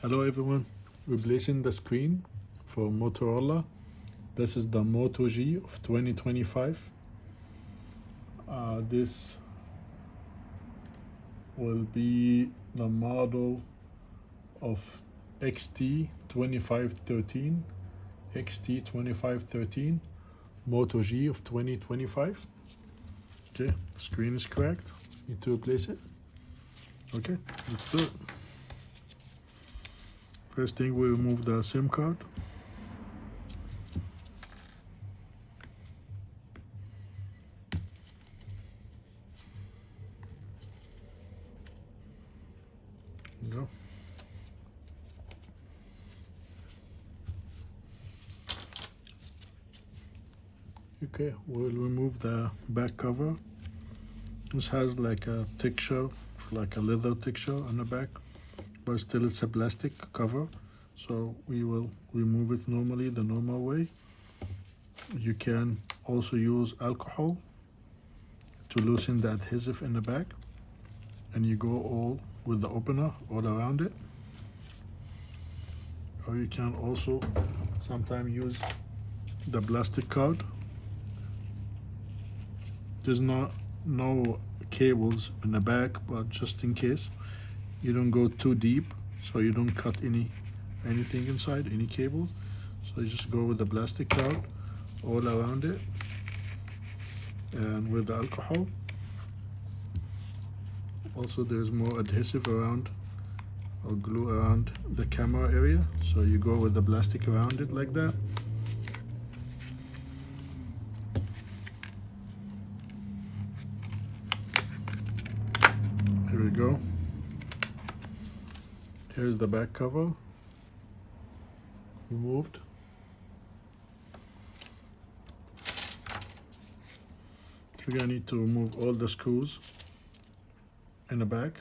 Hello everyone, replacing the screen for Motorola. This is the Moto G of 2025. This will be the model of XT2513 Moto G of 2025. Okay, the screen is cracked. Need to replace it. Okay, let's do it. First thing, we remove the SIM card. Go. Okay, we'll remove the back cover. This has like a texture, like a leather texture on the back, but still it's a plastic cover. So we will remove it normally, the normal way. You can also use alcohol to loosen the adhesive in the back, and you go all with the opener all around it. Or you can also sometimes use the plastic card. There's no cables in the back, but just in case you don't go too deep, so you don't cut anything inside, any cables. So you just go with the plastic card all around it, and with the alcohol. Also, there's more adhesive around, or glue around the camera area, so you go with the plastic around it like that. Here we go. Here's the back cover removed. You're gonna need to remove all the screws in the back.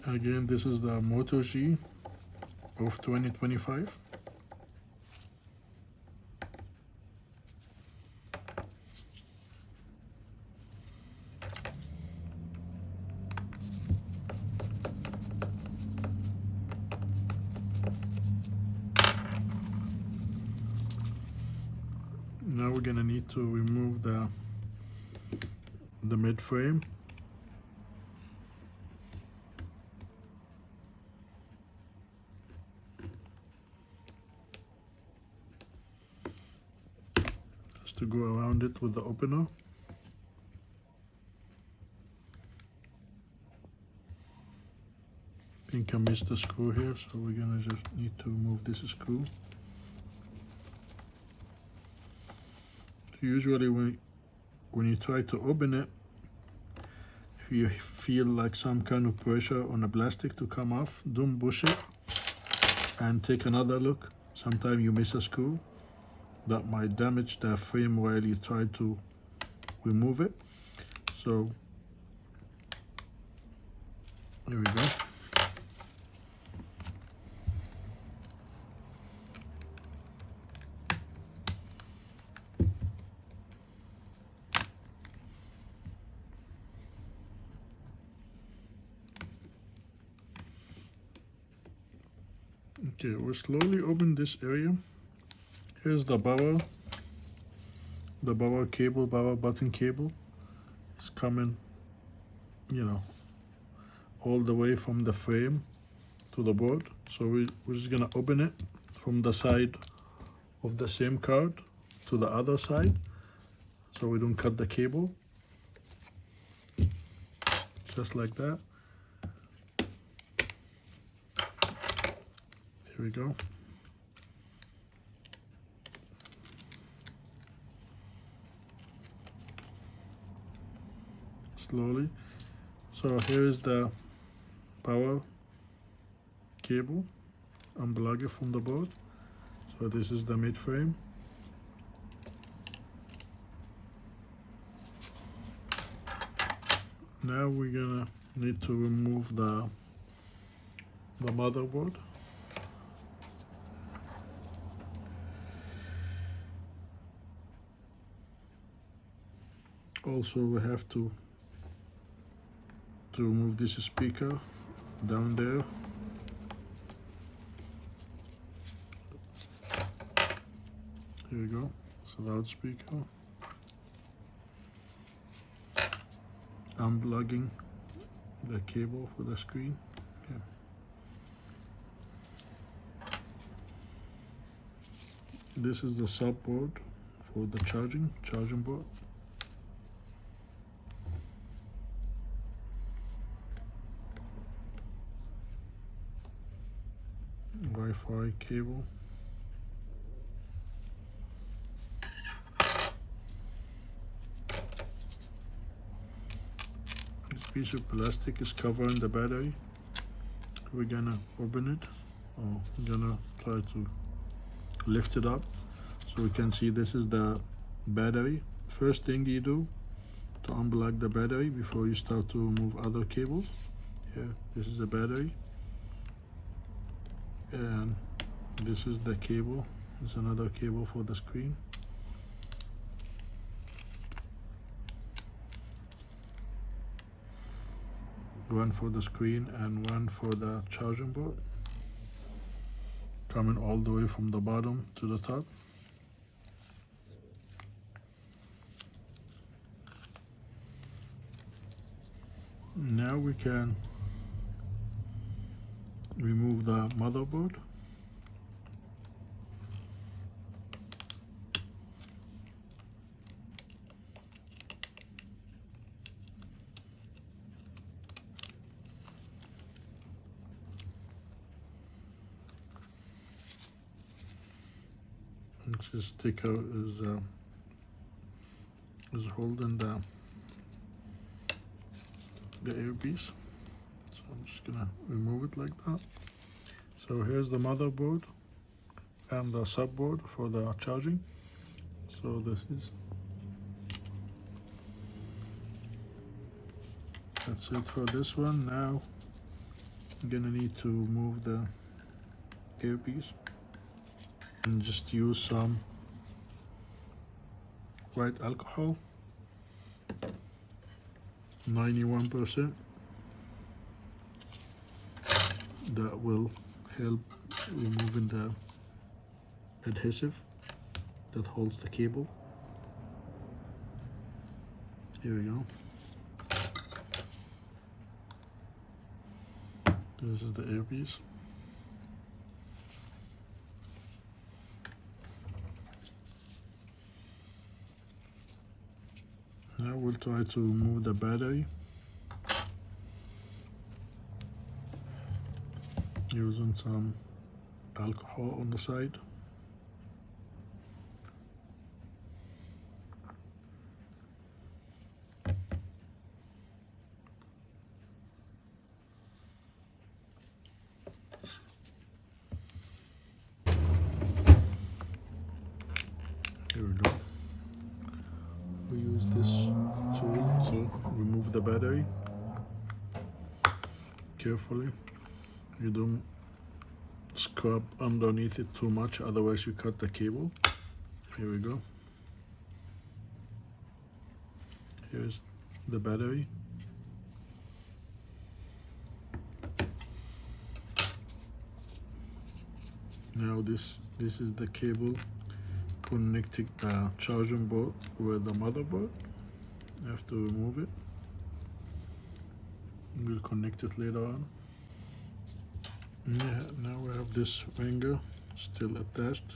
Again, this is the Moto G of 2025. Now we're gonna need to remove the mid frame. To go around it with the opener. I think I missed the screw here, so we're gonna just need to remove this screw. So usually when you try to open it, if you feel like some kind of pressure on the plastic to come off, don't push it and take another look. Sometimes you miss a screw that might damage the frame while you try to remove it. So here we go. Okay, we'll slowly open this area. Here's the power cable, power button cable. It's coming, all the way from the frame to the board. So we're just gonna open it from the side of the same card to the other side, so we don't cut the cable. Just like that. Here we go. Slowly. So here is the power cable. Unplug it from the board. So this is the mid frame. Now we're gonna need to remove the motherboard. Also, we have to remove this speaker down there. Here we go. It's a loudspeaker. Unplugging the cable for the screen. Okay. This is the sub board for the charging board. Wi-Fi cable. This piece of plastic is covering the battery. We're gonna open it, or we're gonna try to lift it up so we can see this is the battery. First thing you do to unplug the battery before you start to remove other cables. Here, this is the battery, and this is the cable. There's another cable for the screen. One for the screen and one for the charging board, coming all the way from the bottom to the top. Now we can remove the motherboard. This sticker is holding the earpiece, so I'm just gonna remove it like that. So here's the motherboard and the subboard for the charging. So that's it for this one. Now I'm gonna need to remove the earpiece and just use some white alcohol, 91%. That will help removing the adhesive that holds the cable. Here we go. This is the earpiece. Now we'll try to remove the battery using some alcohol on the side. Here we go. We use this tool to remove the battery carefully. You don't scrub underneath it too much, otherwise you cut the cable. Here we go. Here's the battery. Now this is the cable connecting the charging board with the motherboard. You have to remove it. We'll connect it later on. Yeah, now we have this ringer still attached,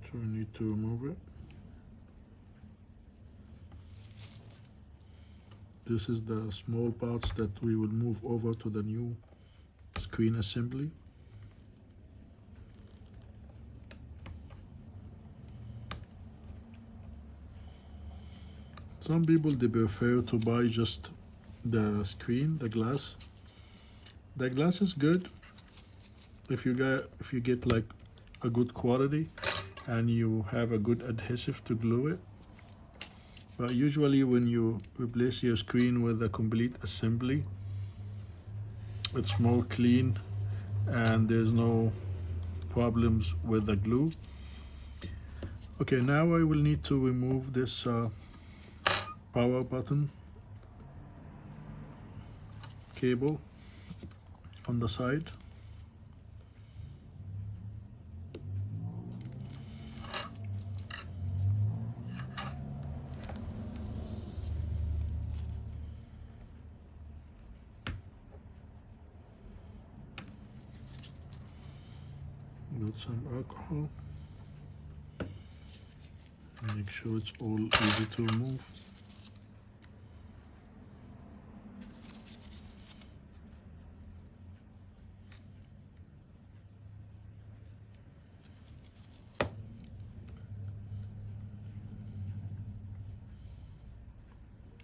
so we need to remove it. This is the small parts that we will move over to the new screen assembly. Some people, they prefer to buy just the screen, the glass. The glass is good if you get like a good quality and you have a good adhesive to glue it. But usually when you replace your screen with a complete assembly, it's more clean and there's no problems with the glue. Okay, now I will need to remove this power button cable on the side. With some alcohol. Make sure it's all easy to remove.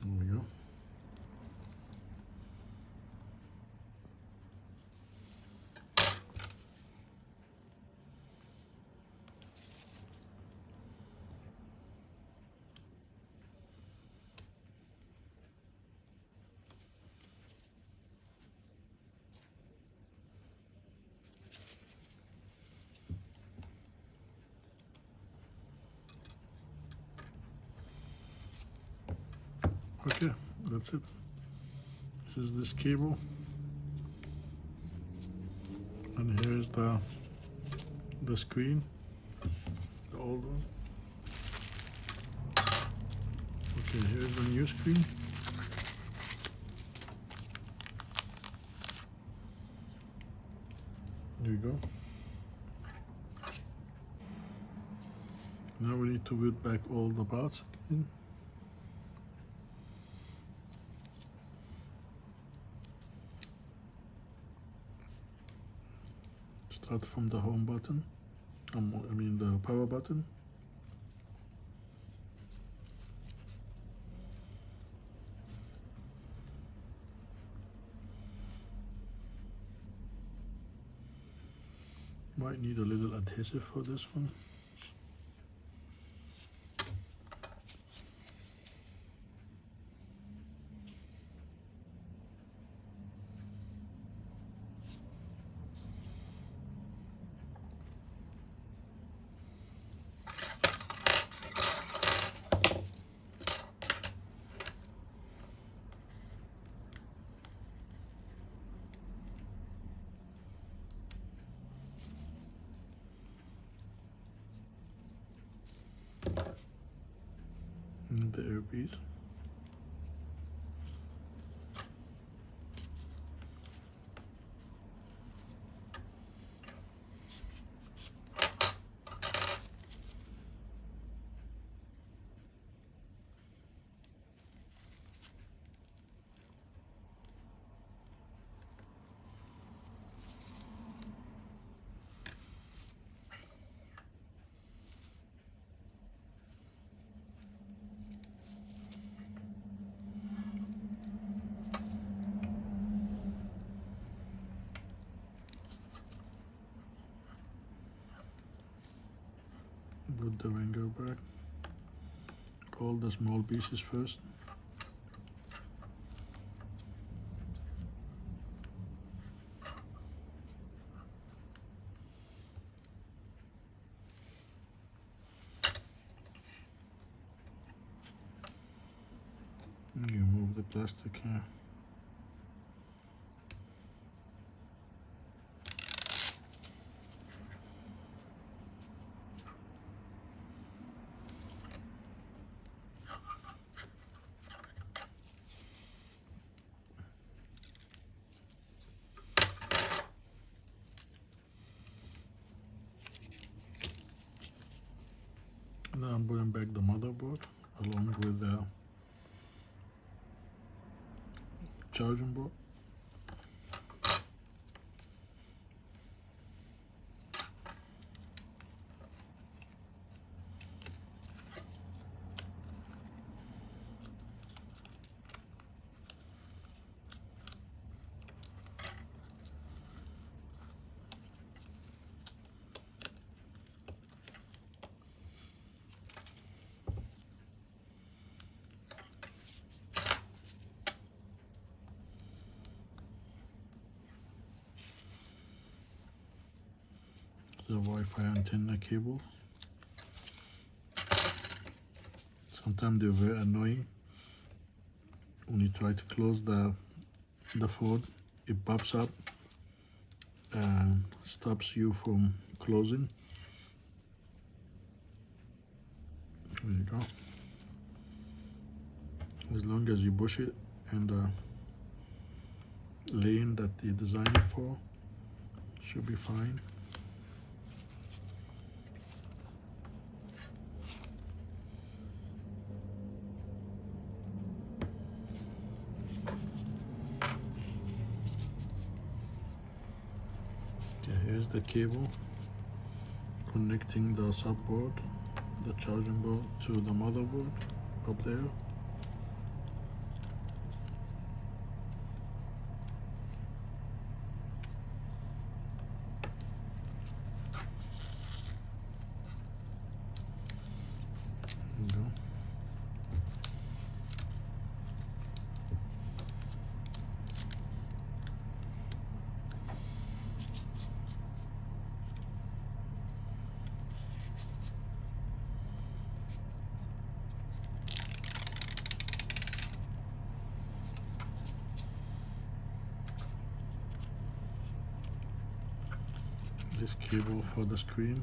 There we go. Okay, that's it. This is this cable, and here's the screen, the old one. Okay, here's the new screen. There you go. Now we need to put back all the parts again. Start from the home button, I mean the power button. Might need a little adhesive for this one. And the earpiece. Put the ringer back. All the small pieces first. You move the plastic here. Now I'm putting back the motherboard along with the charging board. The Wi-Fi antenna cable. Sometimes they're very annoying. When you try to close the phone, it pops up and stops you from closing. There you go. As long as you push it in the lane that they designed it for, should be fine. Okay, here's the cable connecting the subboard, the charging board, to the motherboard up there. There you go. This cable for the screen.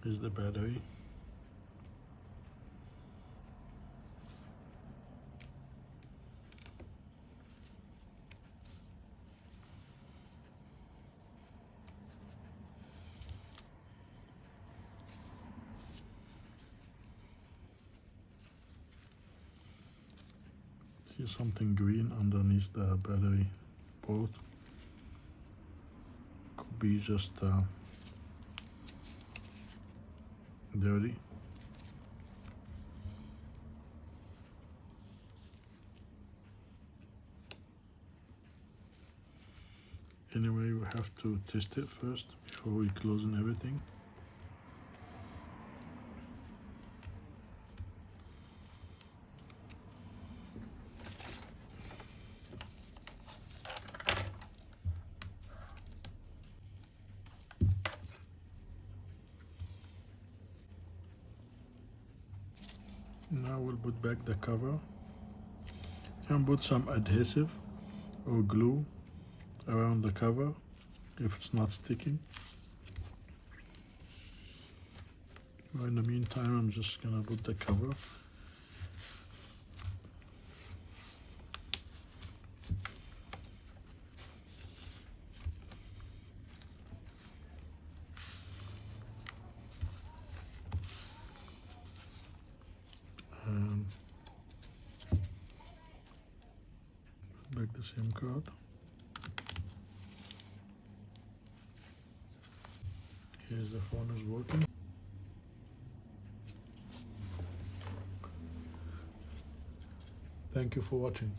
Here's the battery. See something green underneath the battery port. Could be just dirty. Anyway, we have to test it first before we closing everything. Now we'll put back the cover. You can put some adhesive or glue around the cover if it's not sticking. Well, in the meantime, I'm just gonna put the cover. And back the SIM card. Here's the phone is working. Thank you for watching.